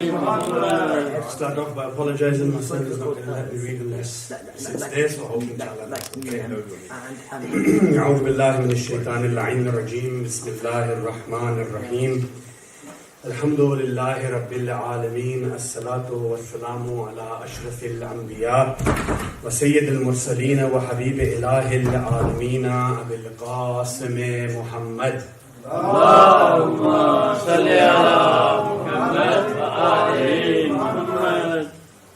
I'll start off by apologizing. My son is not going to let me read unless it's there, so I hope inshallah that's okay. أعوذ بالله من الشيطان اللعين الرجيم بسم الله الرحمن الرحيم الحمد لله رب العالمين الصلاة والسلام على أشرف الأنبياء وسيد المرسلين وحبيب إله العالمين أبي القاسم محمد اللهم صل على محمد وآل محمد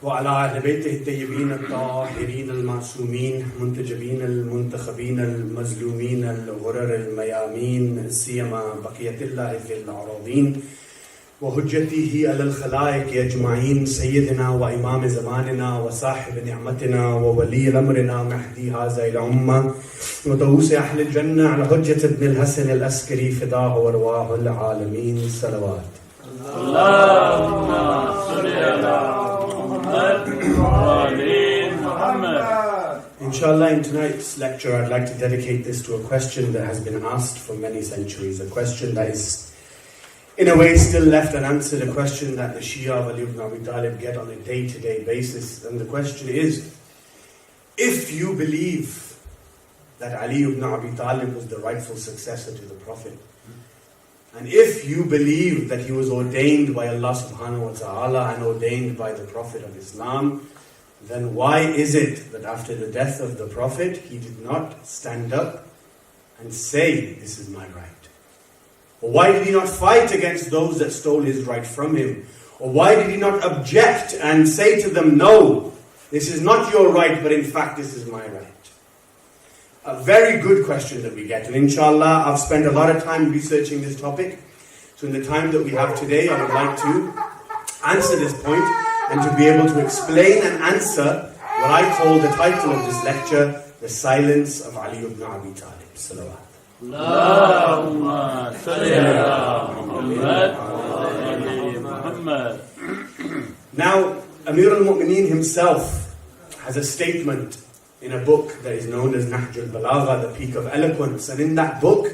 وعلى أهل بيته الطيبين الطاهرين المعصومين منتجبين المنتخبين المظلومين الغرر الميامين سيما بقية الله في الأراضين وحجته على الخلائق أجمعين سيدنا وإمام زماننا وصاحب نعمتنا وولي أمرنا مهدي هذه الأمة وطؤوس أهل الجنة على حجة ابن الحسن العسكري فداه وأرواح العالمين صلوات. اللهم صل على محمد وآل محمد. Inshallah, in tonight's lecture, I'd like to dedicate this to a question that has been asked for many centuries, a question that is in a way still left unanswered, a question that the Shia of Ali ibn Abi Talib get on a day-to-day basis. And the question is, if you believe that Ali ibn Abi Talib was the rightful successor to the Prophet, and if you believe that he was ordained by Allah subhanahu wa ta'ala and ordained by the Prophet of Islam, then why is it that after the death of the Prophet, he did not stand up and say, this is my right? Or why did he not fight against those that stole his right from him? Or why did he not object and say to them, no, this is not your right, but in fact this is my right? A very good question that we get. And inshallah, I've spent a lot of time researching this topic. So in the time that we have today, I would like to answer this point and to be able to explain and answer what I call the title of this lecture, The Silence of Ali ibn Abi Talib. Salawat. اللهم صل على محمد وآل محمد. Now, Amir al-Mu'mineen himself has a statement in a book that is known as Nahj al-Balagha, the Peak of Eloquence. And in that book,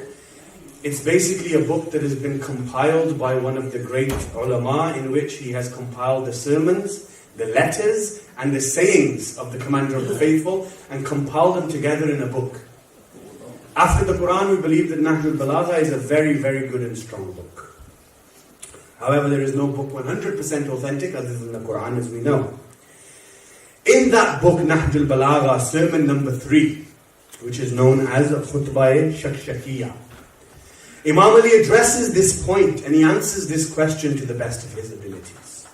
it's basically a book that has been compiled by one of the great ulama, in which he has compiled the sermons, the letters, and the sayings of the Commander of the Faithful, and compiled them together in a book. After the Quran, we believe that Nahj al-Balagha is a very, very good and strong book. However, there is no book 100% authentic other than the Quran, as we know. In that book, Nahj al-Balagha, sermon number 3, which is known as Khutbah Shakshakiyah, Imam Ali addresses this point and he answers this question to the best of his abilities.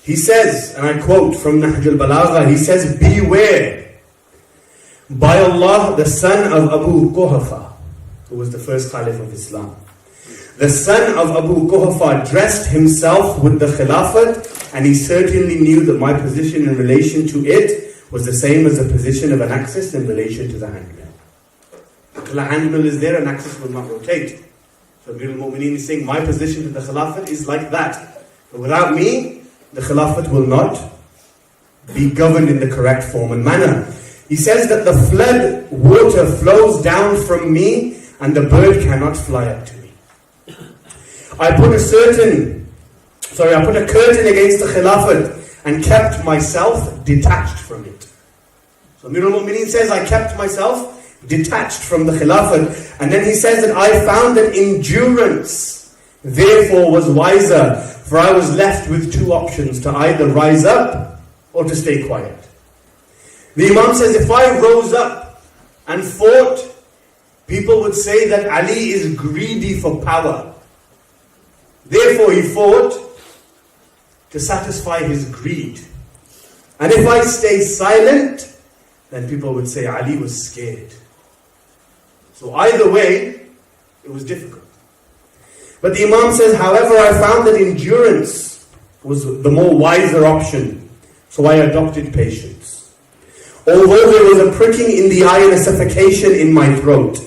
He says, and I quote from Nahj al-Balagha, he says, beware. By Allah, the son of Abu Quhafa, who was the first caliph of Islam, the son of Abu Quhafa dressed himself with the Khilafat, and he certainly knew that my position in relation to it was the same as the position of an axis in relation to the handmill. Until the handmill is there, an axis will not rotate. So Amir al-Mu'mineen is saying, my position to the Khilafat is like that. But without me, the Khilafat will not be governed in the correct form and manner. He says that the flood water flows down from me and the bird cannot fly up to me. I put a curtain against the Khilafat and kept myself detached from it. So Amir al-Mu'mineen says, I kept myself detached from the Khilafat. And then he says that I found that endurance therefore was wiser, for I was left with two options, to either rise up or to stay quiet. The Imam says, if I rose up and fought, people would say that Ali is greedy for power. Therefore he fought to satisfy his greed. And if I stay silent, then people would say Ali was scared. So either way, it was difficult. But the Imam says, however, I found that endurance was the more wiser option. So I adopted patience. Although there was a pricking in the eye and a suffocation in my throat,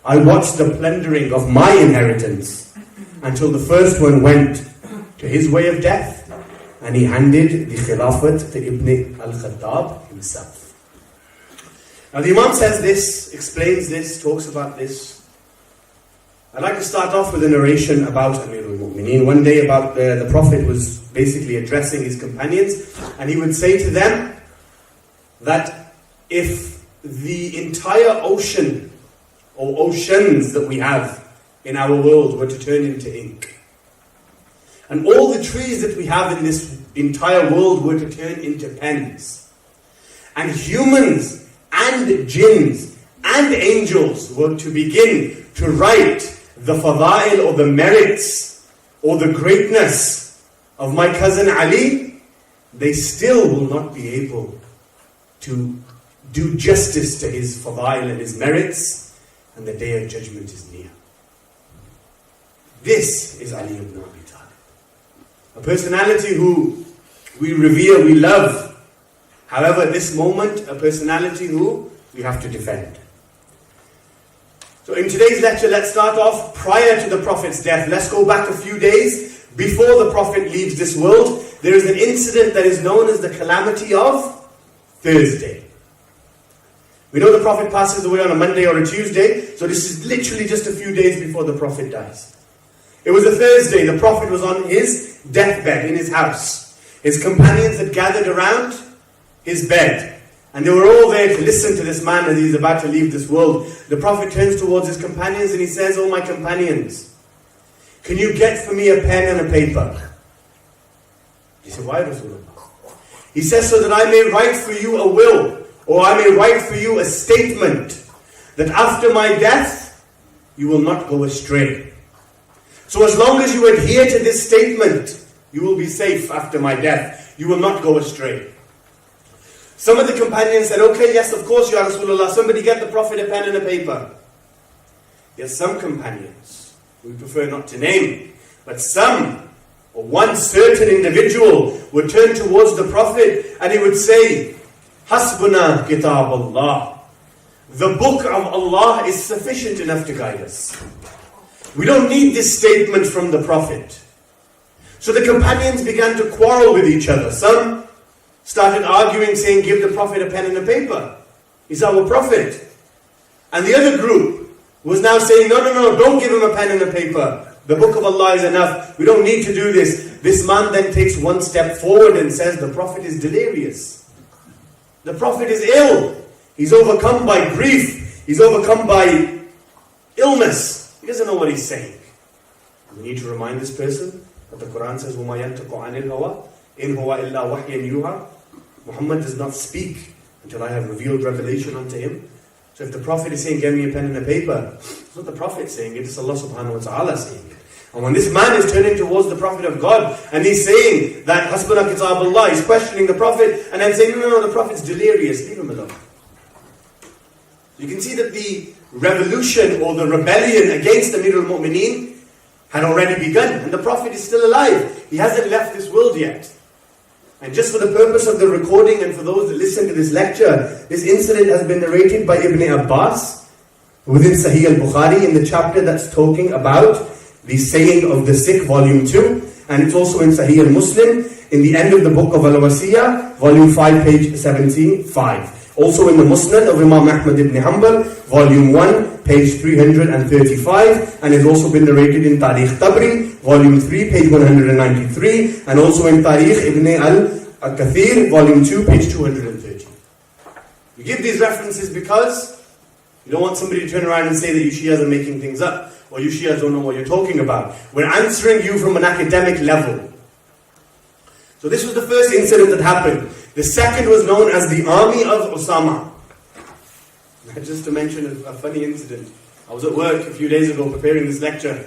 I watched the plundering of my inheritance until the first one went to his way of death, and he handed the Khilafat to Ibn al-Khattab himself. Now the Imam says this, explains this, talks about this. I'd like to start off with a narration about Amir al-Mu'mineen. al-Mu'mineen. One day about the Prophet was basically addressing his companions, and he would say to them that if the entire ocean or oceans that we have in our world were to turn into ink, and all the trees that we have in this entire world were to turn into pens, and humans and jinns and angels were to begin to write the fada'il or the merits or the greatness of my cousin Ali, they still will not be able to do justice to his fada'il and his merits, and the day of judgment is near. This is Ali ibn Abi Talib, a personality who we revere, we love. However, at this moment, a personality who we have to defend. So in today's lecture, let's start off prior to the Prophet's death. Let's go back a few days before the Prophet leaves this world. There is an incident that is known as the calamity of Thursday. We know the Prophet passes away on a Monday or a Tuesday, so this is literally just a few days before the Prophet dies. It was a Thursday. The Prophet was on his deathbed in his house. His companions had gathered around his bed, and they were all there to listen to this man as he's about to leave this world. The Prophet turns towards his companions and he says, "Oh my companions, can you get for me a pen and a paper?" He said, "Why, Rasulullah?" He says, "So that I may write for you a will, or I may write for you a statement, that after my death, you will not go astray. So as long as you adhere to this statement, you will be safe after my death. You will not go astray." Some of the companions said, "Okay, yes, of course, Ya Rasulullah, somebody get the Prophet a pen and a paper." Yes, some companions, we prefer not to name, but some, or one certain individual would turn towards the Prophet and he would say, "Hasbuna kitab Allah. The book of Allah is sufficient enough to guide us. We don't need this statement from the Prophet." So the companions began to quarrel with each other. Some started arguing, saying, "Give the Prophet a pen and a paper. He's our Prophet." And the other group was now saying, no, don't give him a pen and a paper. The book of Allah is enough. We don't need to do this. This man then takes one step forward and says, "The Prophet is delirious. The Prophet is ill. He's overcome by grief. He's overcome by illness. He doesn't know what he's saying." We need to remind this person that the Quran says, وَمَا يَنْتَقُ عَنِ الْهَوَىٰ إِنْ هُوَ إِلَّا وَحْيًا يُوحَىٰ. Muhammad does not speak until I have revealed revelation unto him. So if the Prophet is saying, "Give me a pen and a paper," it's not the Prophet saying it, it's Allah subhanahu wa ta'ala saying it. And when this man is turning towards the Prophet of God, and he's saying that Hasbuna kitab Allah, he's questioning the Prophet, and then saying, no, the Prophet's delirious, leave him alone. You can see that the revolution or the rebellion against Amir al-Mu'mineen had already begun, and the Prophet is still alive. He hasn't left this world yet. And just for the purpose of the recording and for those that listen to this lecture, this incident has been narrated by Ibn Abbas within Sahih al-Bukhari in the chapter that's talking about the saying of the sick, volume 2. And it's also in Sahih al-Muslim in the end of the book of Al-Wasiyah, volume 5, page 75. Also in the Musnad of Imam Ahmad ibn Hanbal, volume 1, page 335, and has also been narrated in Tarikh Tabri, volume 3, page 193, and also in Tarikh Ibn al-Kathir, volume 2, page 230. You give these references because you don't want somebody to turn around and say that you Shias are making things up, or you Shias don't know what you're talking about. We're answering you from an academic level. So this was the first incident that happened. The second was known as the army of Osama. Just to mention a funny incident. I was at work a few days ago preparing this lecture.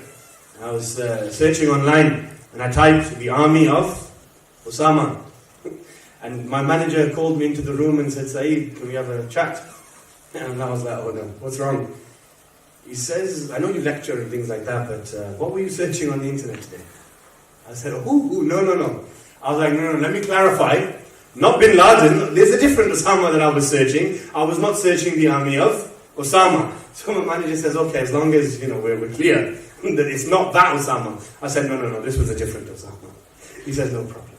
I was searching online and I typed the army of Osama. And my manager called me into the room and said, "Syed, can we have a chat?" And I was like, "Oh no, what's wrong?" He says, "I know you lecture and things like that, but what were you searching on the internet today?" I said, no. I was like, no, let me clarify. Not Bin Laden, there's a different Osama that I was searching. I was not searching the army of Osama. So my manager says, "Okay, as long as we're clear that it's not that Osama." I said, no, this was a different Osama. He says, "No problem."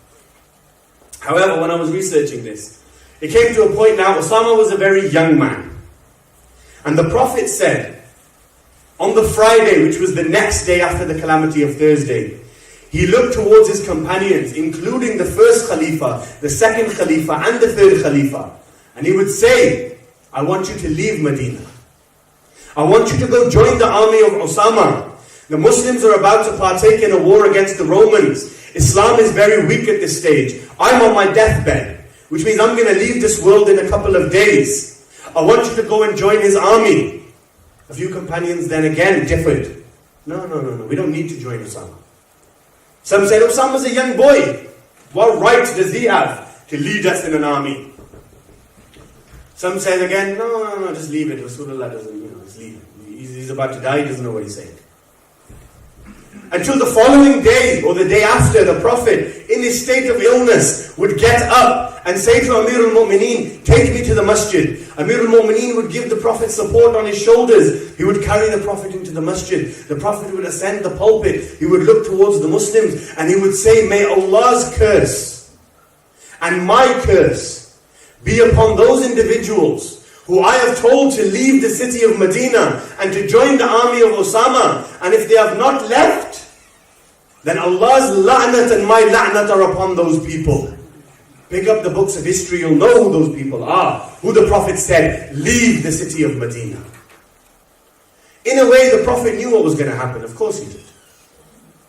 However, when I was researching this, it came to a point now, Osama was a very young man. And the Prophet said, on the Friday, which was the next day after the calamity of Thursday, he looked towards his companions, including the first Khalifa, the second Khalifa, and the third Khalifa. And he would say, I want you to leave Medina. I want you to go join the army of Osama. The Muslims are about to partake in a war against the Romans. Islam is very weak at this stage. I'm on my deathbed, which means I'm going to leave this world in a couple of days. I want you to go and join his army. A few companions then again differed. No, we don't need to join Osama. Some said, Osama's a young boy. What right does he have to lead us in an army? Some said again, no, just leave it. Rasulullah doesn't, just leave it. He's about to die, he doesn't know what he's saying. Until the following day, or the day after, the Prophet, in his state of illness, would get up and say to Amir al-Mu'mineen, take me to the masjid. Amir al-Mu'mineen would give the Prophet support on his shoulders. He would carry the Prophet into the masjid. The Prophet would ascend the pulpit. He would look towards the Muslims and he would say, may Allah's curse and my curse be upon those individuals who I have told to leave the city of Medina and to join the army of Osama. And if they have not left, then Allah's la'nat and my la'nat are upon those people. Pick up the books of history, you'll know who those people are. Who the Prophet said, leave the city of Medina. In a way, the Prophet knew what was going to happen. Of course he did.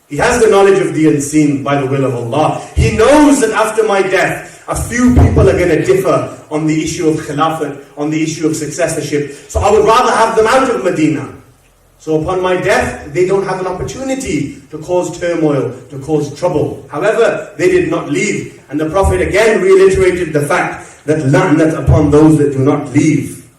He has the knowledge of the unseen by the will of Allah. He knows that after my death, a few people are going to differ on the issue of khilafat, on the issue of successorship. So I would rather have them out of Medina. So upon my death, they don't have an opportunity to cause turmoil, to cause trouble. However, they did not leave. And the Prophet again reiterated the fact that la'nat upon those that do not leave.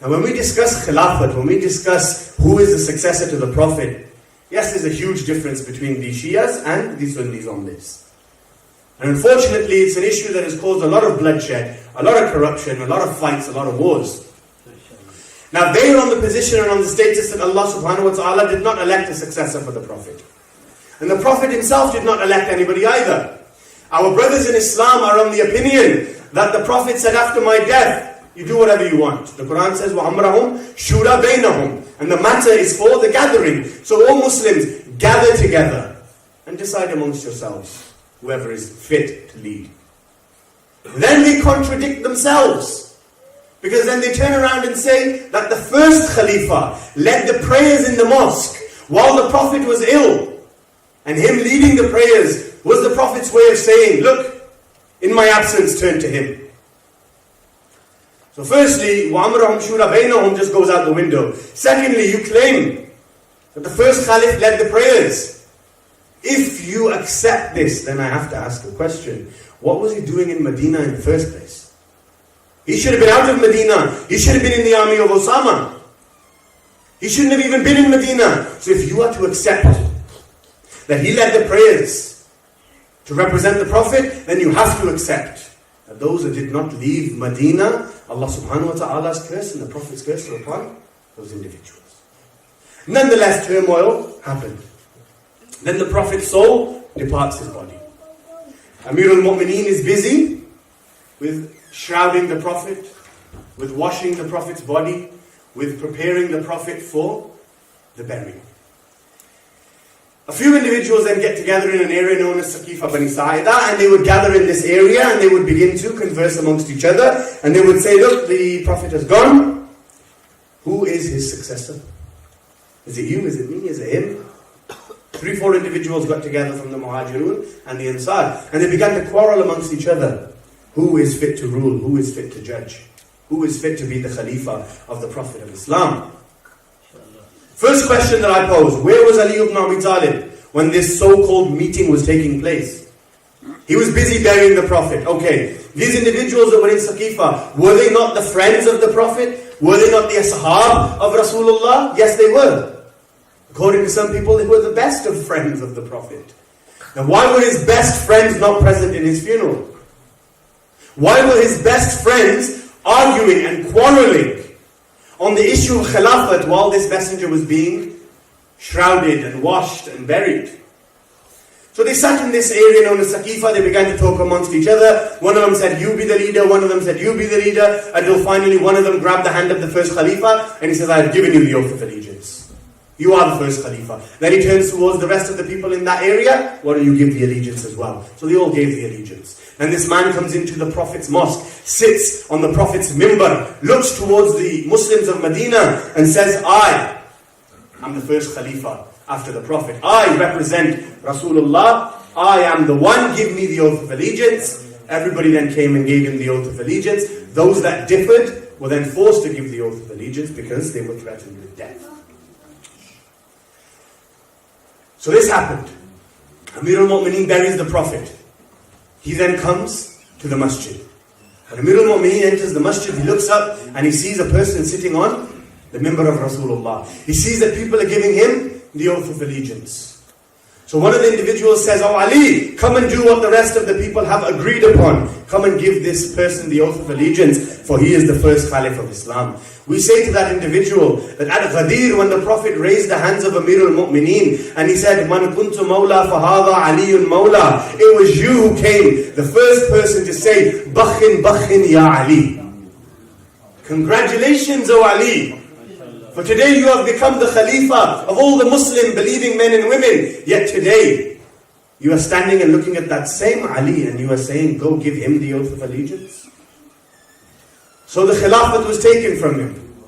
Now when we discuss khilafat, when we discuss who is the successor to the Prophet, yes, there's a huge difference between the Shias and the Sunnis on this. And unfortunately, it's an issue that has caused a lot of bloodshed, a lot of corruption, a lot of fights, a lot of wars. Now they are on the position and on the status that Allah subhanahu wa ta'ala did not elect a successor for the Prophet. And the Prophet himself did not elect anybody either. Our brothers in Islam are on the opinion that the Prophet said, after my death, you do whatever you want. The Quran says, وَأَمْرَهُمْ شُورَى بَيْنَهُمْ. And the matter is for the gathering. So all Muslims, gather together and decide amongst yourselves whoever is fit to lead. Then they contradict themselves. Because then they turn around and say that the first Khalifa led the prayers in the mosque while the Prophet was ill. And him leading the prayers was the Prophet's way of saying, look, in my absence, turn to him. So firstly, وَأَمْرَهُمْ شُورَى بَيْنَهُمْ just goes out the window. Secondly, you claim that the first Khalif led the prayers. If you accept this, then I have to ask a question. What was he doing in Medina in the first place? He should have been out of Medina. He should have been in the army of Osama. He shouldn't have even been in Medina. So if you are to accept that he led the prayers to represent the Prophet, then you have to accept that those that did not leave Medina, Allah subhanahu wa ta'ala's curse and the Prophet's curse were upon those individuals. Nonetheless, turmoil happened. Then the Prophet's soul departs his body. Amir al-Mu'mineen is busy with shrouding the Prophet, with washing the Prophet's body, with preparing the Prophet for the burial. A few individuals then get together in an area known as Saqifa Bani Sa'ida, and they would gather in this area and they would begin to converse amongst each other, and they would say, look, the Prophet has gone. Who is his successor? Is it you? Is it me? Is it him? 3-4 individuals got together from the Muhajirun and the Ansar, and they began to quarrel amongst each other. Who is fit to rule? Who is fit to judge? Who is fit to be the Khalifa of the Prophet of Islam? First question that I pose, where was Ali ibn Abi Talib when this so-called meeting was taking place? He was busy burying the Prophet. Okay, these individuals that were in Saqifa, were they not the friends of the Prophet? Were they not the ashab of Rasulullah? Yes, they were. According to some people, they were the best of friends of the Prophet. Now why were his best friends not present in his funeral? Why were his best friends arguing and quarreling on the issue of Khilafat while this messenger was being shrouded and washed and buried? So they sat in this area known as Saqifa, they began to talk amongst each other. One of them said, you be the leader, one of them said, you be the leader, until finally one of them grabbed the hand of the first Khalifa and he says, I have given you the oath of allegiance. You are the first Khalifa. Then he turns towards the rest of the people in that area. Why don't you give the allegiance as well? So they all gave the allegiance. And this man comes into the Prophet's mosque, sits on the Prophet's mimbar, looks towards the Muslims of Medina and says, I am the first Khalifa after the Prophet. I represent Rasulullah. I am the one. Give me the oath of allegiance. Everybody then came and gave him the oath of allegiance. Those that differed were then forced to give the oath of allegiance because they were threatened with death. So this happened. Amir al-Mu'mineen buries the Prophet. He then comes to the masjid. When Amir al-Mu'mineen enters the masjid, he looks up and he sees a person sitting on the mimbar of Rasulullah. He sees that people are giving him the oath of allegiance. So one of the individuals says, "Oh Ali, come and do what the rest of the people have agreed upon. Come and give this person the oath of allegiance, for he is the first Caliph of Islam." We say to that individual that at Ghadir, when the Prophet raised the hands of Amir al-Mu'mineen and he said, "Man kuntu mawla fahadha aliyun mawla," it was you who came, the first person to say, "Bakhin, bakhin ya Ali." Congratulations, O Ali. For today you have become the Khalifa of all the Muslim believing men and women. Yet today, you are standing and looking at that same Ali and you are saying, go give him the oath of allegiance. So the Khilafat was taken from him.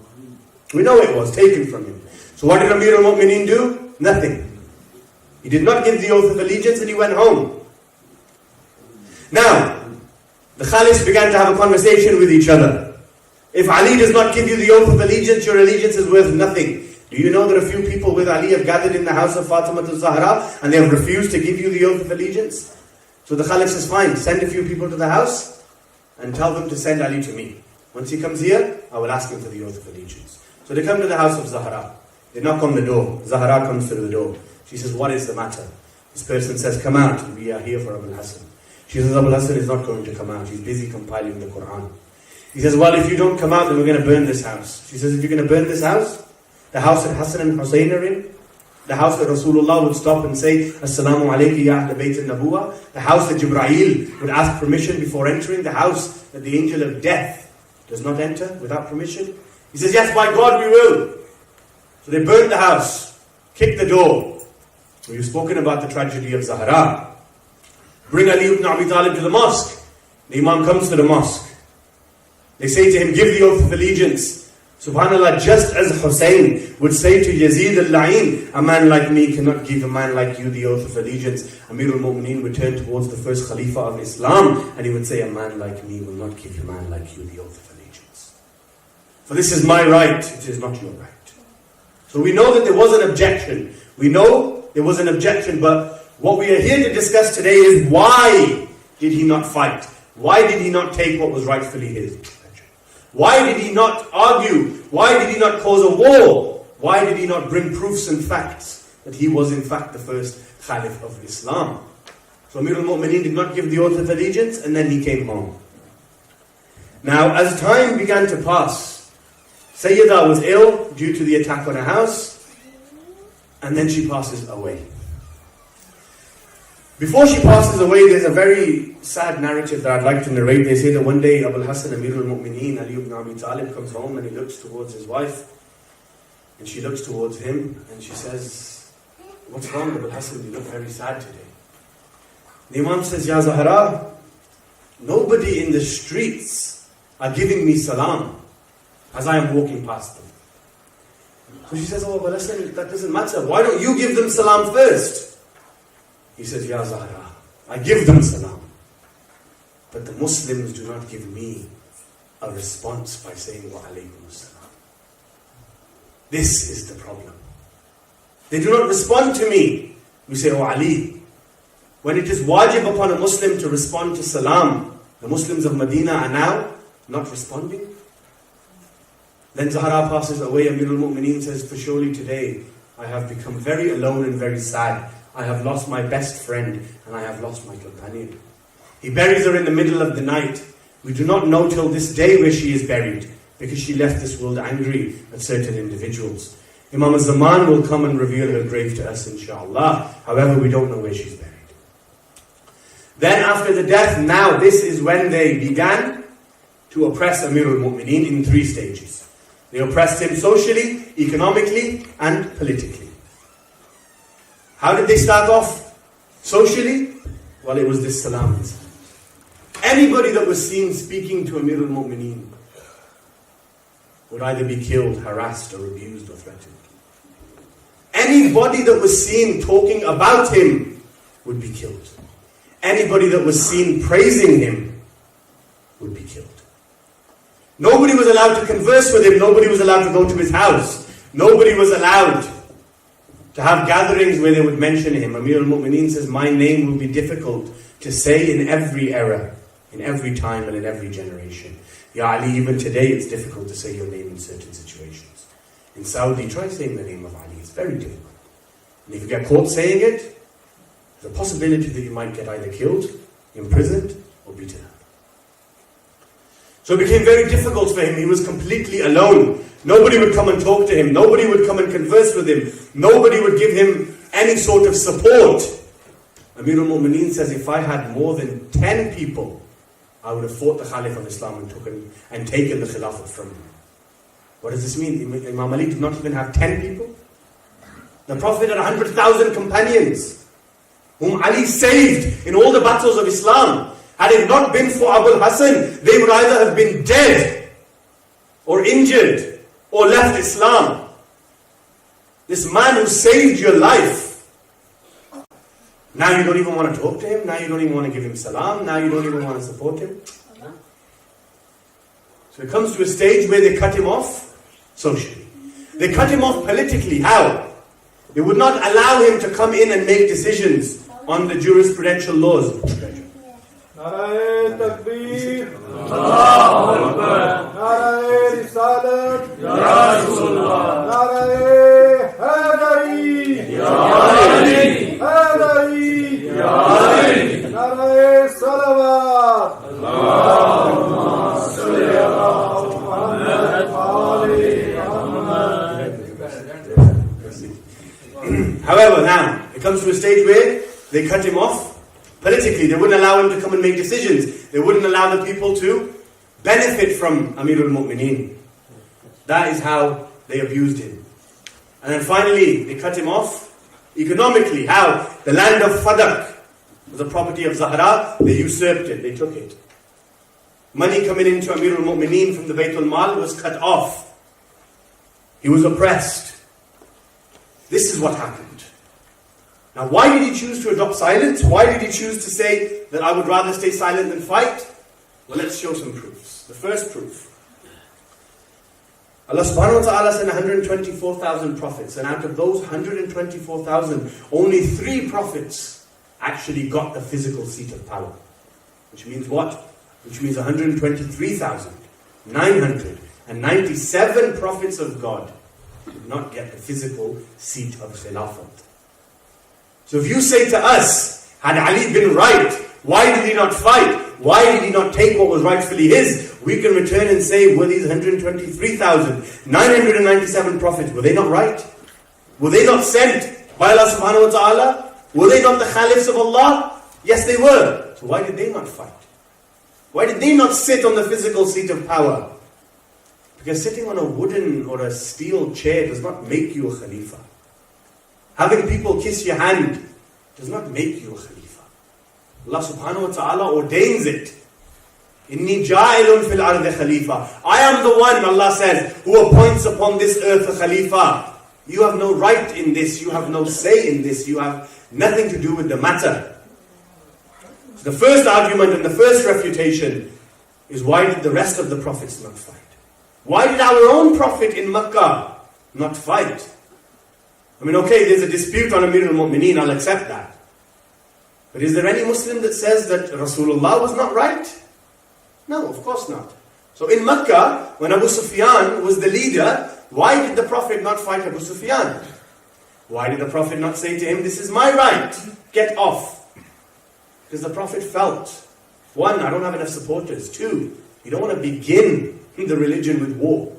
We know it was taken from him. So what did Amir al-Mu'mineen do? Nothing. He did not give the oath of allegiance and he went home. Now, the Khalifs began to have a conversation with each other. If Ali does not give you the oath of allegiance, your allegiance is worth nothing. Do you know that a few people with Ali have gathered in the house of Fatima al-Zahra and they have refused to give you the oath of allegiance? So the Khalif says, fine, send a few people to the house and tell them to send Ali to me. Once he comes here, I will ask him for the oath of allegiance. So they come to the house of Zahra. They knock on the door. Zahra comes through the door. She says, what is the matter? This person says, come out. We are here for Abul Hassan. She says, Abul Hassan is not going to come out. He's busy compiling the Quran. He says, well, if you don't come out, then we're going to burn this house. She says, if you're going to burn this house, the house that Hassan and Hussein are in, the house that Rasulullah would stop and say, Assalamu alayki ya Ahl Bayt al-Nabuwa, the house that Jibreel would ask permission before entering, the house that the angel of death does not enter without permission. He says, yes, by God we will. So they burned the house, kicked the door. We've spoken about the tragedy of Zahra. Bring Ali ibn Abi Talib to the mosque. The Imam comes to the mosque. They say to him, give the oath of allegiance. SubhanAllah, just as Hussein would say to Yazid al-La'in, a man like me cannot give a man like you the oath of allegiance. Amir al-Mu'mineen would turn towards the first Khalifa of Islam and he would say, a man like me will not give a man like you the oath of allegiance. For this is my right, it is not your right. So we know that there was an objection. We know there was an objection, but what we are here to discuss today is why did he not fight? Why did he not take what was rightfully his? Why did he not argue? Why did he not cause a war? Why did he not bring proofs and facts that he was in fact the first Caliph of Islam? So Amir al-Mu'mineen did not give the oath of allegiance and then he came home. Now as time began to pass, Sayyidah was ill due to the attack on her house and then she passes away. Before she passes away, there's a very sad narrative that I'd like to narrate. They say that one day Abul Hassan, Amir al-Mu'mineen, Ali ibn Abi Talib comes home and he looks towards his wife and she looks towards him and she says, what's wrong, Abul Hassan? You look very sad today. The Imam says, Ya Zahra, nobody in the streets are giving me salam as I am walking past them. So she says, oh Abul Hassan, that doesn't matter. Why don't you give them salam first? He says, Ya Zahra, I give them salam. But the Muslims do not give me a response by saying, Wa alaykum salam. This is the problem. They do not respond to me. We say, Oh Ali. When it is wajib upon a Muslim to respond to salam, the Muslims of Medina are now not responding. Then Zahra passes away. Amir al-Mu'mineen says, for surely today I have become very alone and very sad. I have lost my best friend and I have lost my companion. He buries her in the middle of the night. We do not know till this day where she is buried because she left this world angry at certain individuals. Imam al-Zaman will come and reveal her grave to us, inshallah. However, we don't know where she's buried. Then after the death, now this is when they began to oppress Amir al-Mu'mineen in 3 stages. They oppressed him socially, economically and politically. How did they start off socially? Well, it was this salam. Anybody that was seen speaking to Amir al-Mu'mineen would either be killed, harassed, or abused, or threatened. Anybody that was seen talking about him would be killed. Anybody that was seen praising him would be killed. Nobody was allowed to converse with him. Nobody was allowed to go to his house. Nobody was allowed to have gatherings where they would mention him. Amir al-Mu'mineen says, my name will be difficult to say in every era, in every time, and in every generation. Ya Ali, even today it's difficult to say your name in certain situations. In Saudi, try saying the name of Ali. It's very difficult. And if you get caught saying it, there's a possibility that you might get either killed, imprisoned, or beaten up. So it became very difficult for him. He was completely alone. Nobody would come and talk to him. Nobody would come and converse with him. Nobody would give him any sort of support. Amir al-Mu'mineen says, if I had more than 10 people, I would have fought the Caliph of Islam and taken the Khilafat from him. What does this mean? Imam Ali did not even have 10 people. The Prophet had 100,000 companions, whom Ali saved in all the battles of Islam. Had it not been for Abu Hassan, they would either have been dead, or injured, or left Islam. This man who saved your life, now you don't even want to talk to him, now you don't even want to give him salam, now you don't even want to support him. So it comes to a stage where they cut him off socially. They cut him off politically. How? They would not allow him to come in and make decisions on the jurisprudential laws. Narae Taqvi, Allahu Akbar, Narae Risalat, Ya Rasulullah, Narae Hadari, Ya Ali, Hadari, Ya Ali, Narae Salawat, Allahumma salli ala Muhammad, Ali Muhammad. However, now, it comes to a stage where they cut him off politically. They wouldn't allow him to come and make decisions. They wouldn't allow the people to benefit from Amir al-Mu'mineen. That is how they abused him. And then finally, they cut him off economically. How? The land of Fadak was the property of Zahra. They usurped it. They took it. Money coming into Amir al-Mu'mineen from the Bayt al-Mal was cut off. He was oppressed. This is what happened. Now, why did he choose to adopt silence? Why did he choose to say that I would rather stay silent than fight? Well, let's show some proofs. The first proof. Allah subhanahu wa ta'ala sent 124,000 prophets, and out of those 124,000, only 3 prophets actually got the physical seat of power. Which means what? Which means 123,997 prophets of God did not get the physical seat of Khilafat. So if you say to us, had Ali been right, why did he not fight? Why did he not take what was rightfully his? We can return and say, were these 123,997 prophets, were they not right? Were they not sent by Allah subhanahu wa ta'ala? Were they not the Caliphs of Allah? Yes, they were. So why did they not fight? Why did they not sit on the physical seat of power? Because sitting on a wooden or a steel chair does not make you a Khalifa. Having people kiss your hand does not make you a Khalifa. Allah subhanahu wa ta'ala ordains it. Inni ja'ilun fil ardi Khalifa. I am the one, Allah says, who appoints upon this earth a Khalifa. You have no right in this. You have no say in this. You have nothing to do with the matter. So the first argument and the first refutation is, why did the rest of the prophets not fight? Why did our own prophet in Makkah not fight? I mean, okay, there's a dispute on Amir al-Mu'mineen, I'll accept that. But is there any Muslim that says that Rasulullah was not right? No, of course not. So in Makkah, when Abu Sufyan was the leader, why did the Prophet not fight Abu Sufyan? Why did the Prophet not say to him, this is my right, get off? Because the Prophet felt, 1, I don't have enough supporters. 2, you don't want to begin the religion with war.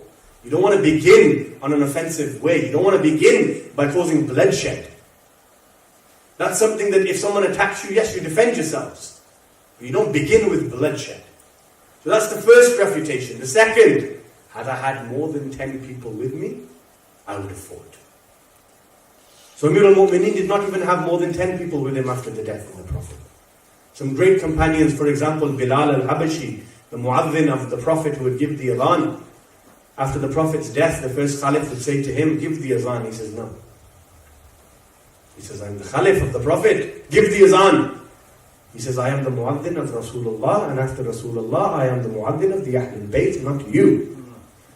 You don't want to begin on an offensive way. You don't want to begin by causing bloodshed. That's something that if someone attacks you, yes, you defend yourselves. But you don't begin with bloodshed. So that's the first refutation. The second, had I had more than 10 people with me, I would have fought. So Amir al-Mu'mineen did not even have more than 10 people with him after the death of the Prophet. Some great companions, for example, Bilal al-Habashi, the mu'adhin of the Prophet who would give the adhan. After the Prophet's death, the first Khalif would say to him, give the adhan. He says, no. He says, I'm the Khalif of the Prophet, give the adhan. He says, I am the mu'adhin of Rasulullah, and after Rasulullah, I am the mu'adhin of the Ahlul Bayt, not you.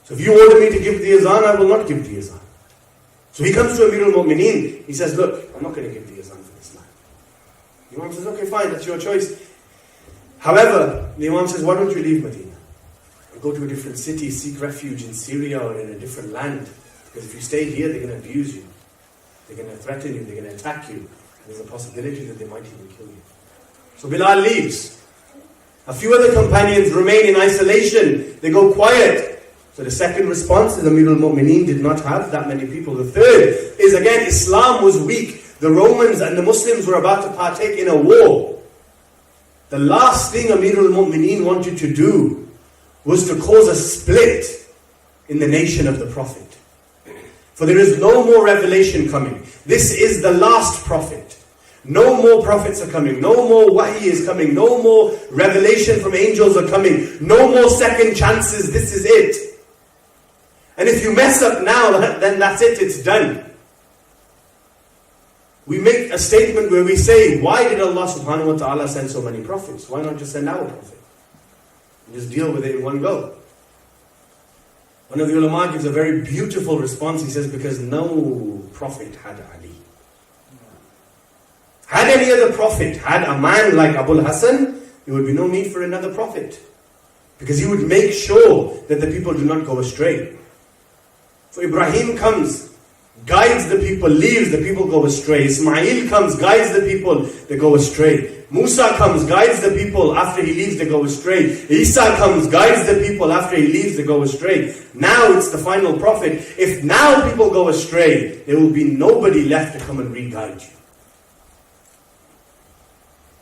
So if you order me to give the adhan, I will not give the adhan. So he comes to Amir al-Mu'mineen, he says, look, I'm not going to give the adhan for this land. The Imam says, okay, fine, that's your choice. However, the Imam says, why don't you leave Medina? And go to a different city, seek refuge in Syria or in a different land. Because if you stay here, they're going to abuse you. They're going to threaten you, they're going to attack you. And there's a possibility that they might even kill you. So Bilal leaves. A few other companions remain in isolation. They go quiet. So the second response is Amir al-Mu'mineen did not have that many people. The third is, again, Islam was weak. The Romans and the Muslims were about to partake in a war. The last thing Amir al-Mu'mineen wanted to do was to cause a split in the nation of the Prophet. For there is no more revelation coming. This is the last Prophet. No more prophets are coming. No more wahi is coming. No more revelation from angels are coming. No more second chances. This is it. And if you mess up now, then that's it. It's done. We make a statement where we say, why did Allah subhanahu wa ta'ala send so many prophets? Why not just send our prophet? And just deal with it in one go. One of the ulama gives a very beautiful response. He says, because no prophet had Ali. Had any other prophet had a man like Abul Hassan, there would be no need for another prophet. Because he would make sure that the people do not go astray. So Ibrahim comes, guides the people, leaves, the people go astray. Ismail comes, guides the people, they go astray. Musa comes, guides the people, after he leaves they go astray. Isa comes, guides the people, after he leaves they go astray. Now it's the final prophet. If now people go astray, there will be nobody left to come and re-guide you.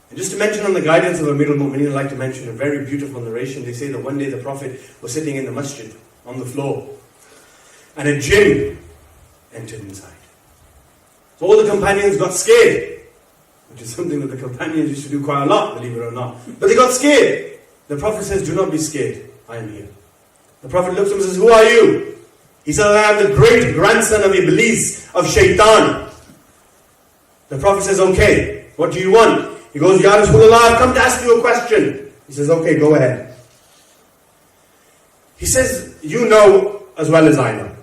And just to mention on the guidance of Amir al-Mu'mineen, I'd like to mention a very beautiful narration. They say that one day the Prophet was sitting in the masjid on the floor, and a jinn entered inside. So all the companions got scared, which is something that the companions used to do quite a lot, believe it or not. But they got scared. The Prophet says, do not be scared, I am here. The Prophet looks at him and says, who are you? He says, I am the great grandson of Iblis, of Shaitan. The Prophet says, okay, what do you want? He goes, Ya Rasulullah, I've come to ask you a question. He says, okay, go ahead. He says, you know as well as I know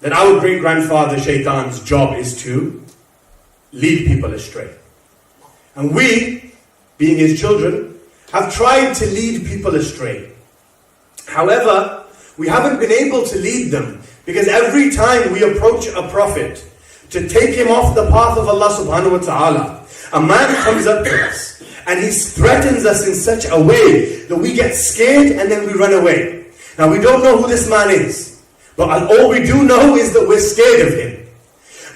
that our great-grandfather Shaitan's job is to lead people astray. And we, being his children, have tried to lead people astray. However, we haven't been able to lead them because every time we approach a prophet to take him off the path of Allah subhanahu wa ta'ala, a man comes up to us and he threatens us in such a way that we get scared and then we run away. Now we don't know who this man is, but all we do know is that we're scared of him.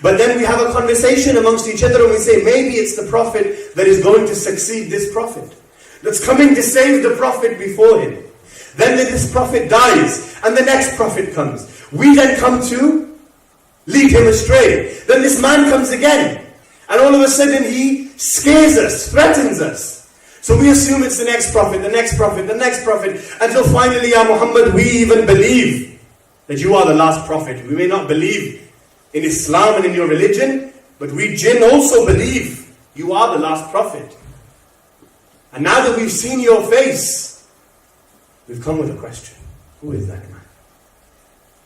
But then we have a conversation amongst each other and we say, maybe it's the prophet that is going to succeed this prophet, that's coming to save the prophet before him. Then this prophet dies and the next prophet comes. We then come to lead him astray. Then this man comes again. And all of a sudden he scares us, threatens us. So we assume it's the next prophet, the next prophet, the next prophet, until finally, Ya Muhammad, we even believe that you are the last prophet. We may not believe in Islam and in your religion, but we jinn also believe you are the last prophet. And now that we've seen your face, we've come with a question. Who is that man?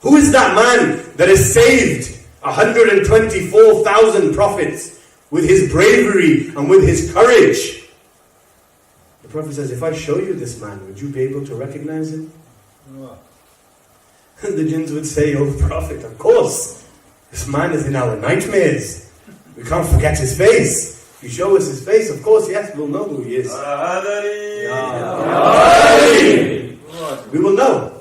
Who is that man that has saved 124,000 prophets with his bravery and with his courage? The Prophet says, if I show you this man, would you be able to recognize him? No. And the jinns would say, oh Prophet, of course, this man is in our nightmares. We can't forget his face. If you show us his face, of course, yes, we'll know who he is. We will know.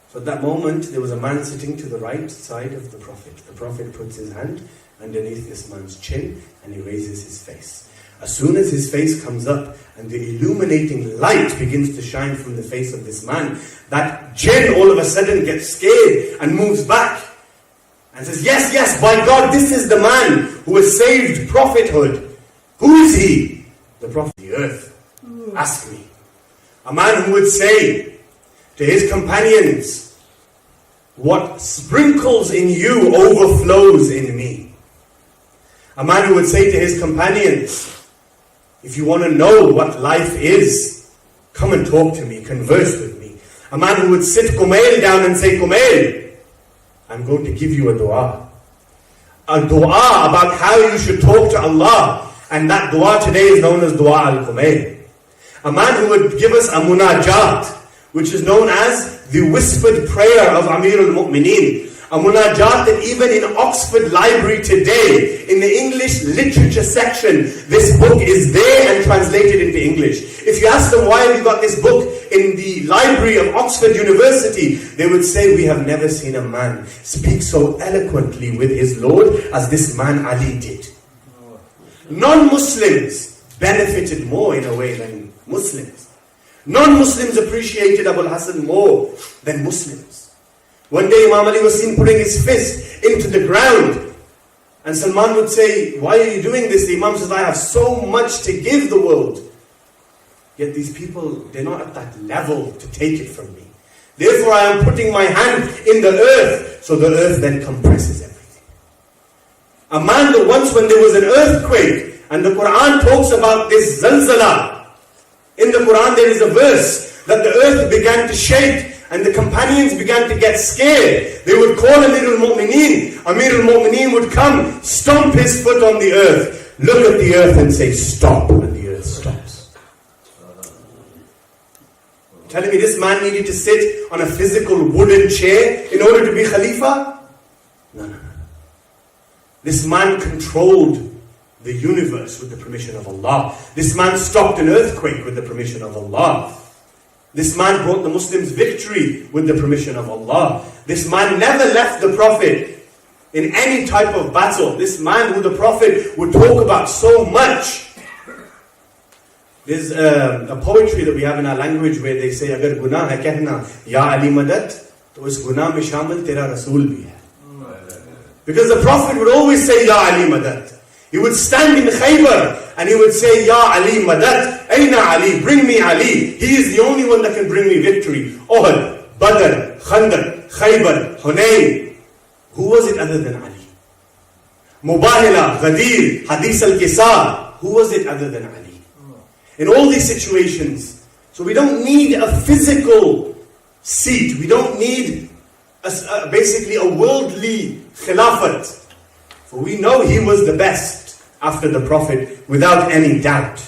So at that moment, there was a man sitting to the right side of the Prophet. The Prophet puts his hand underneath this man's chin and he raises his face. As soon as his face comes up and the illuminating light begins to shine from the face of this man, that jinn all of a sudden gets scared and moves back. and says, yes, yes, by God, this is the man who has saved prophethood. Who is he? The prophet of the earth. Ask me. A man who would say to his companions, what sprinkles in you overflows in me. A man who would say to his companions, if you want to know what life is, come and talk to me, converse with me. A man who would sit Kumail down and say, Kumail, I'm going to give you a dua. A dua about how you should talk to Allah. And that dua today is known as Dua al-Kumail. A man who would give us a munajat, which is known as the whispered prayer of Amir al-Mu'mineen. A munajat that even in Oxford Library today, in the English literature section, this book is there and translated into English. If you ask them, why have you got this book in the library of Oxford University? They would say, we have never seen a man speak so eloquently with his Lord as this man Ali did. Non-Muslims benefited more in a way than Muslims. Non-Muslims appreciated Abul Hasan more than Muslims. One day Imam Ali was seen putting his fist into the ground. And Salman would say, why are you doing this? The Imam says, I have so much to give the world. Yet these people, they're not at that level to take it from me. Therefore I am putting my hand in the earth. So the earth then compresses everything. A man that once when there was an earthquake, and the Quran talks about this zalzala. In the Quran there is a verse that the earth began to shake. And the companions began to get scared. They would call Amir al-Mu'mineen. Amir al-Mu'mineen would come, stomp his foot on the earth, look at the earth and say, stop. And the earth stops. Telling me this man needed to sit on a physical wooden chair in order to be Khalifa? No. This man controlled the universe with the permission of Allah. This man stopped an earthquake with the permission of Allah. This man brought the Muslims victory with the permission of Allah. This man never left the Prophet in any type of battle. This man who the Prophet would talk about so much. There's a poetry that we have in our language where they say, Agar guna hai kehna, Ya Ali Madad, to is guna mein shamil tera Rasool bhi hai. Because the Prophet would always say, Ya Ali Madad. He would stand in Khaybar and he would say, Ya Ali Madad, Aina Ali, bring me Ali. He is the only one that can bring me victory. Uhud, Badr, Khandaq, Khaybar, Hunayn. Who was it other than Ali? Mubahila, Ghadir, Hadith al-Kisar. Who was it other than Ali? In all these situations. So we don't need a physical seat. We don't need basically a worldly khilafat. For we know he was the best after the Prophet, without any doubt.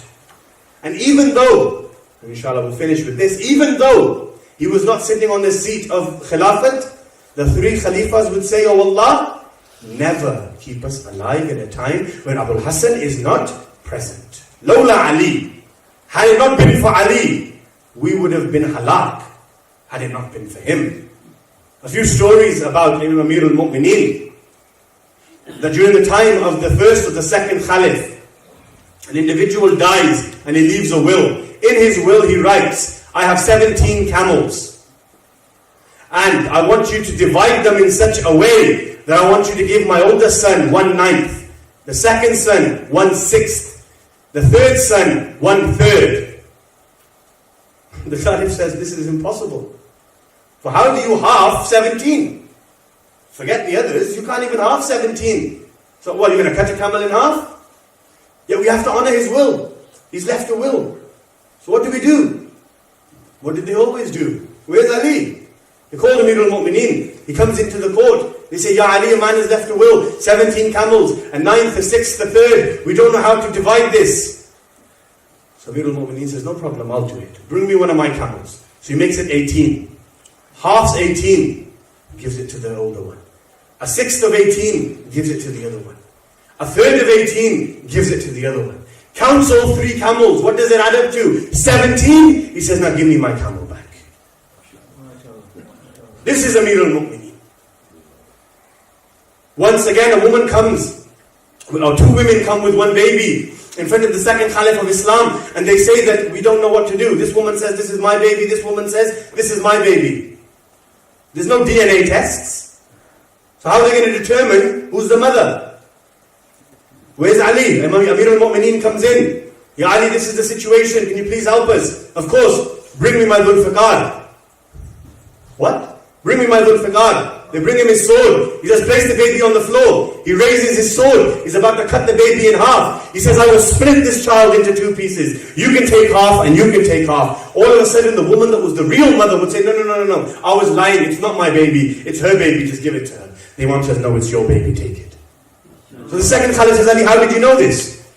And even though, and inshallah we'll finish with this, even though he was not sitting on the seat of Khilafat, the three Khalifas would say, Oh Allah, never keep us alive in a time when Abul Hasan is not present. Lawla Ali, had it not been for Ali, we would have been halak, had it not been for him. A few stories about Imam Amir al-Mu'mineen. That during the time of the first or the second Khalif, an individual dies and he leaves a will. In his will he writes, I have 17 camels. And I want you to divide them in such a way that I want you to give my older son 1/9, the second son 1/6, the third son 1/3. The Khalif says, this is impossible. For how do you half 17? Forget the others, you can't even half 17. So what, you're going to cut a camel in half? Yeah, we have to honor his will. He's left a will. So what do we do? What did they always do? Where's Ali? They called Amir al-Mu'mineen. He comes into the court. They say, Ya Ali, a man has left a will. 17 camels, a 9th, a 6th, a 3rd. We don't know how to divide this. So Amir al-Mu'mineen says, no problem, I'll do it. Bring me one of my camels. So he makes it 18. Half's 18. Gives it to the older one. A 1/6 of 18 gives it to the other one. A 1/3 of 18 gives it to the other one. Counts all 3 camels. What does it add up to? 17. He says, now give me my camel back. This is Amir al-Mu'mineen. Once again, a woman comes, or 2 women come with 1 baby in front of the second Caliph of Islam, and they say that we don't know what to do. This woman says, this is my baby. This woman says, this is my baby. There's no DNA tests. So how are they going to determine who's the mother? Where's Ali? Amir al-Mu'mineen comes in. Ya Ali, this is the situation. Can you please help us? Of course. Bring me my Dhul-Fiqar. What? Bring me my Dhul-Fiqar. They bring him his sword. He says, place the baby on the floor. He raises his sword. He's about to cut the baby in half. He says, I will split this child into 2 pieces. You can take half and you can take half. All of a sudden, the woman that was the real mother would say, no. I was lying. It's not my baby. It's her baby. Just give it to her. The Imam says, no, it's your baby. Take it. So the second Khalid says, Ali, how did you know this?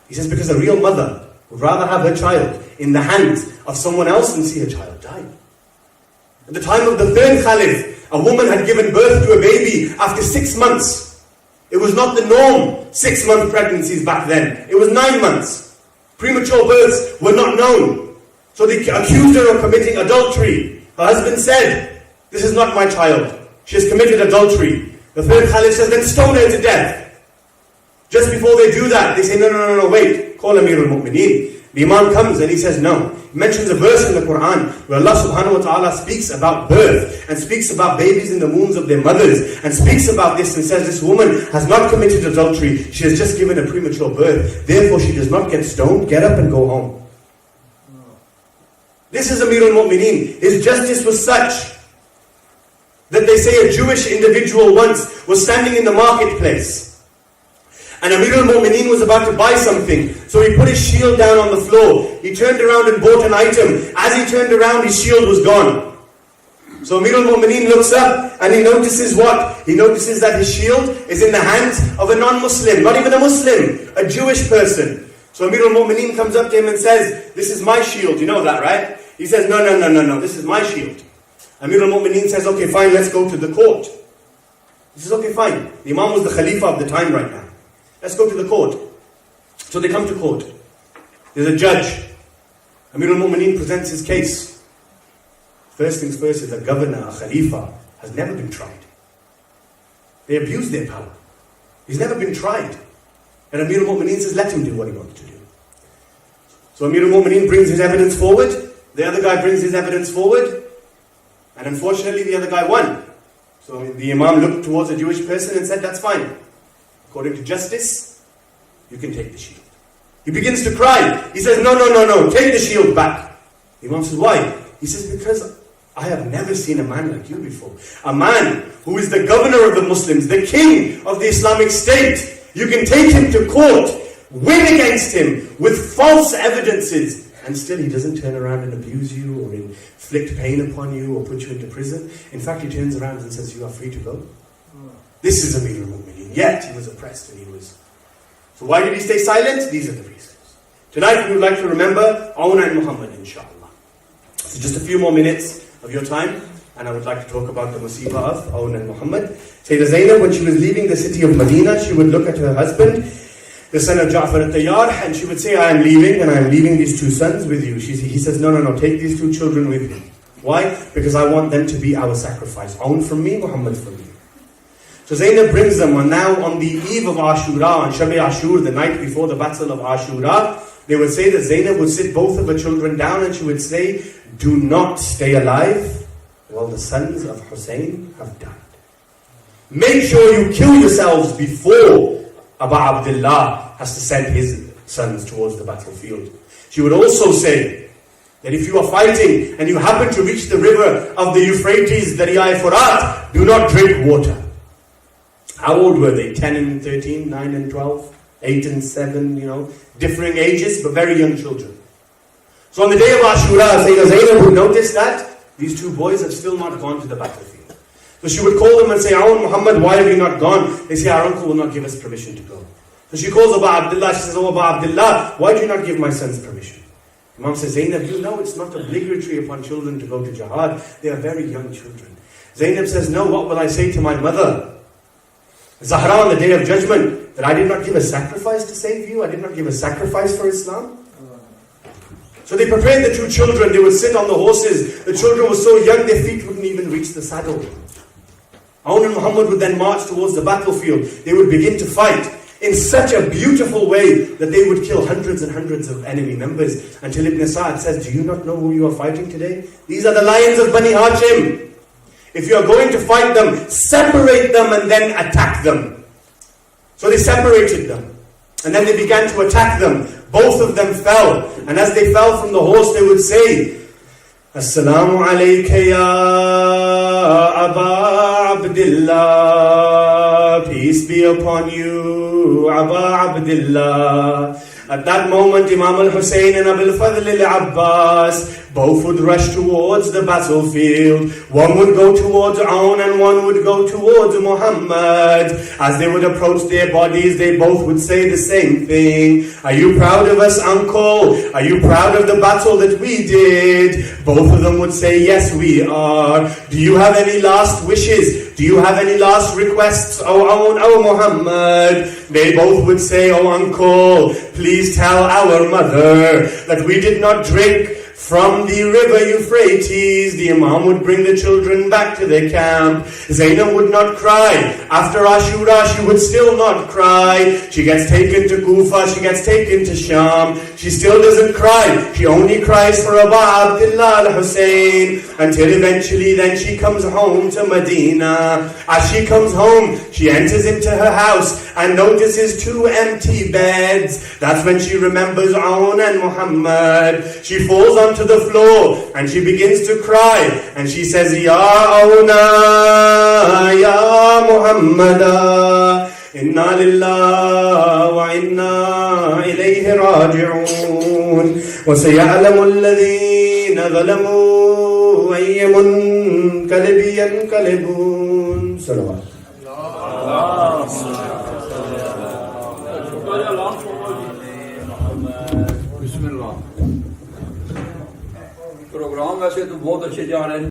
He says, because a real mother would rather have her child in the hands of someone else than see her child die. At the time of the third Khalid, a woman had given birth to a baby after 6 months. It was not the norm, 6-month pregnancies back then. It was 9 months. Premature births were not known. So they accused her of committing adultery. Her husband said, this is not my child. She has committed adultery. The third Khalid says, then stone her to death. Just before they do that, they say, no, wait. Call Amir al-Mu'mineen. The Imam comes and he says, no. He mentions a verse in the Quran where Allah subhanahu wa ta'ala speaks about birth and speaks about babies in the wombs of their mothers and speaks about this and says this woman has not committed adultery. She has just given a premature birth. Therefore she does not get stoned. Get up and go home. This is Amir al-Mu'mineen. His justice was such that they say a Jewish individual once was standing in the marketplace. And Amir al-Mu'mineen was about to buy something. So he put his shield down on the floor. He turned around and bought an item. As he turned around, his shield was gone. So Amir al-Mu'mineen looks up and he notices what? He notices that his shield is in the hands of a non-Muslim. Not even a Muslim. A Jewish person. So Amir al-Mu'mineen comes up to him and says, this is my shield. You know that, right? He says, no. This is my shield. Amir al-Mu'mineen says, okay, fine, let's go to the court. He says, okay, fine. The Imam was the Khalifa of the time right now. Let's go to the court. So they come to court. There's a judge. Amir al-Mu'mineen presents his case. First things first is a governor, a Khalifa, has never been tried. They abuse their power. He's never been tried. And Amir al-Mu'mineen says, let him do what he wants to do. So Amir al-Mu'mineen brings his evidence forward. The other guy brings his evidence forward. And unfortunately, the other guy won. So the Imam looked towards a Jewish person and said, that's fine. According to justice, you can take the shield. He begins to cry. He says, no, take the shield back. The Imam says, why? He says, because I have never seen a man like you before. A man who is the governor of the Muslims, the king of the Islamic State. You can take him to court, win against him with false evidences, and still he doesn't turn around and abuse you or inflict pain upon you or put you into prison. In fact, he turns around and says, you are free to go. This is Amir al-Mu'mineen. Yet he was oppressed and he was. So why did he stay silent? These are the reasons. Tonight we would like to remember Aun and Muhammad, inshallah. So just a few more minutes of your time, and I would like to talk about the musibah of Aun and Muhammad. Sayyidah Zainab, when she was leaving the city of Medina, she would look at her husband, the son of Ja'far al-Tayyar, and she would say, I am leaving, and I am leaving these 2 sons with you. He says, no, take these 2 children with you. Why? Because I want them to be our sacrifice. Aun from me, Muhammad from you. So Zainab brings them, and now on the eve of Ashura, on Shab-e Ashur, the night before the battle of Ashura, they would say that Zainab would sit both of her children down and she would say, do not stay alive while the sons of Hussein have died. Make sure you kill yourselves before Abu Abdullah has to send his sons towards the battlefield. She would also say that if you are fighting and you happen to reach the river of the Euphrates, the Riyai Furat, do not drink water. How old were they? 10 and 13, 9 and 12, 8 and 7, differing ages, but very young children. So on the day of Ashura, Sayyidah Zainab would notice that these 2 boys have still not gone to the battlefield. So she would call them and say, Aun, Muhammad, why have you not gone? They say, our uncle will not give us permission to go. So she calls Abu Abdullah, she says, oh Abu Abdullah, why do you not give my sons permission? Imam says, Zainab, you know it's not obligatory upon children to go to jihad. They are very young children. Zainab says, no, what will I say to my mother? Zahra on the day of judgment, that I did not give a sacrifice to save you, I did not give a sacrifice for Islam. So they prepared the 2 children, they would sit on the horses, the children were so young their feet wouldn't even reach the saddle. Aun and Muhammad would then march towards the battlefield, they would begin to fight in such a beautiful way that they would kill hundreds and hundreds of enemy members, until Ibn Sa'd says, do you not know who you are fighting today? These are the lions of Bani Hashim. If you are going to fight them, separate them and then attack them. So they separated them. And then they began to attack them. Both of them fell. And as they fell from the horse, they would say, Assalamu alayka ya Aba Abdillah. Peace be upon you, Aba Abdillah. At that moment, Imam al-Hussein and Abil Fadl al-Abbas both would rush towards the battlefield. One would go towards Aun and one would go towards Muhammad. As they would approach their bodies, they both would say the same thing. Are you proud of us, uncle? Are you proud of the battle that we did? Both of them would say, yes, we are. Do you have any last wishes? Do you have any last requests, O Aun, O Muhammad? They both would say, oh uncle, please tell our mother that we did not drink from the river Euphrates. The Imam would bring the children back to their camp. Zainab would not cry. After Ashura, she would still not cry. She gets taken to Kufa, she gets taken to Sham. She still doesn't cry. She only cries for Aba Abdullah al-Hussein until eventually then she comes home to Medina. As she comes home, she enters into her house and notices 2 empty beds. That's when she remembers Aun and Muhammad. She falls onto the floor and she begins to cry and she says, Ya Auna, Ya Muhammada, Inna lillahi wa inna ilayhi raji'un, wa sayalamu alladhina zalamu ayyamun kalibiyan kalibun. Salawat. Program वैसे तो बहुत अच्छे जा रहे हैं।